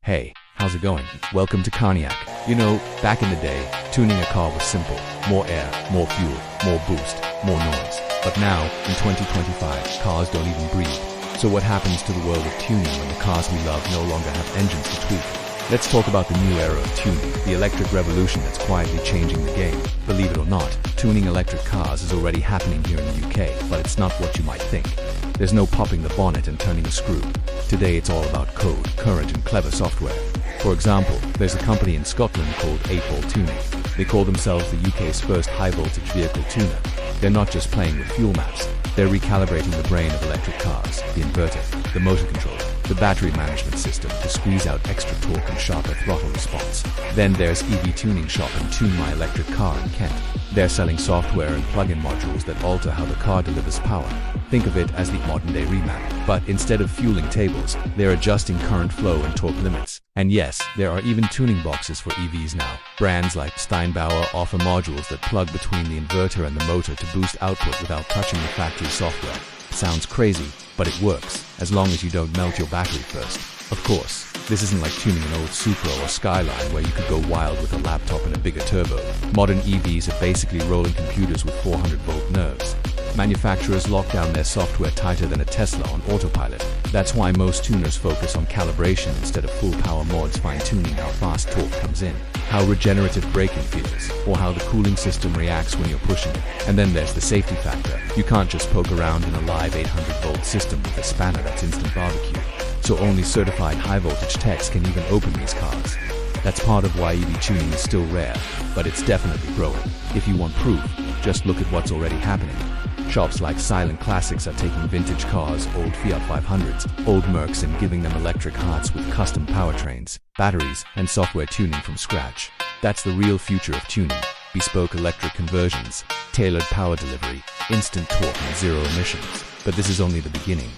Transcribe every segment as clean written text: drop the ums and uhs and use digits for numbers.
Hey, how's it going? Welcome to Carniac. You know, back in the day, tuning a car was simple. More air, more fuel, more boost, more noise. But now, in 2025, cars don't even breathe. So what happens to the world of tuning when the cars we love no longer have engines to tweak? Let's talk about the new era of tuning, the electric revolution that's quietly changing the game. Believe it or not, tuning electric cars is already happening here in the UK, but it's not what you might think. There's no popping the bonnet and turning a screw. Today it's all about code, current and clever software. For example, there's a company in Scotland called 8-Volt Tuning. They call themselves the UK's first high-voltage vehicle tuner. They're not just playing with fuel maps, they're recalibrating the brain of electric cars, the inverter, the motor controller, the battery management system to squeeze out extra torque and sharper throttle response. Then there's EV Tuning Shop and Tune My Electric Car in Kent. They're selling software and plug-in modules that alter how the car delivers power. Think of it as the modern-day remap, but instead of fueling tables, they're adjusting current flow and torque limits. And yes, there are even tuning boxes for EVs now. Brands like Steinbauer offer modules that plug between the inverter and the motor to boost output without touching the factory software. Sounds crazy, but it works, as long as you don't melt your battery first. Of course, this isn't like tuning an old Supra or Skyline where you could go wild with a laptop and a bigger turbo. Modern EVs are basically rolling computers with 400-volt nerves. Manufacturers lock down their software tighter than a Tesla on autopilot. That's why most tuners focus on calibration instead of full power mods, fine-tuning how fast torque comes in, how regenerative braking feels, or how the cooling system reacts when you're pushing it. And then there's the safety factor. You can't just poke around in a live 800-volt system with a spanner that's instant barbecue. So only certified high-voltage techs can even open these cars. That's part of why EV tuning is still rare, but it's definitely growing. If you want proof, just look at what's already happening. Shops like Silent Classics are taking vintage cars, old Fiat 500s, old Mercs, and giving them electric hearts with custom powertrains, batteries, and software tuning from scratch. That's the real future of tuning. Bespoke electric conversions, tailored power delivery, instant torque, and zero emissions. But this is only the beginning.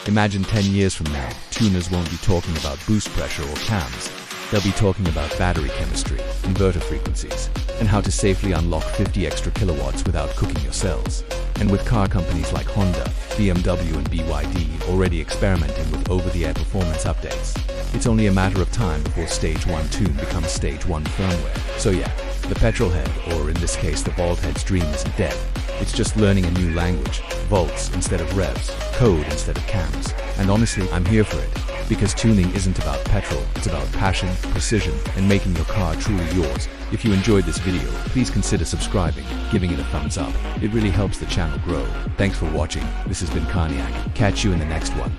Imagine 10 years from now, tuners won't be talking about boost pressure or cams. They'll be talking about battery chemistry, inverter frequencies, and how to safely unlock 50 extra kilowatts without cooking your cells. And with car companies like Honda, BMW and BYD already experimenting with over-the-air performance updates, it's only a matter of time before Stage 1 tune becomes Stage 1 firmware. So yeah, the petrolhead, or in this case the Volthead's dream, isn't dead. It's just learning a new language, volts instead of revs, code instead of cams. And honestly, I'm here for it, because tuning isn't about petrol, it's about passion, precision, and making your car truly yours. If you enjoyed this video, please consider subscribing, giving it a thumbs up. It really helps the channel grow. Thanks for watching. This has been Connie. Catch you in the next one.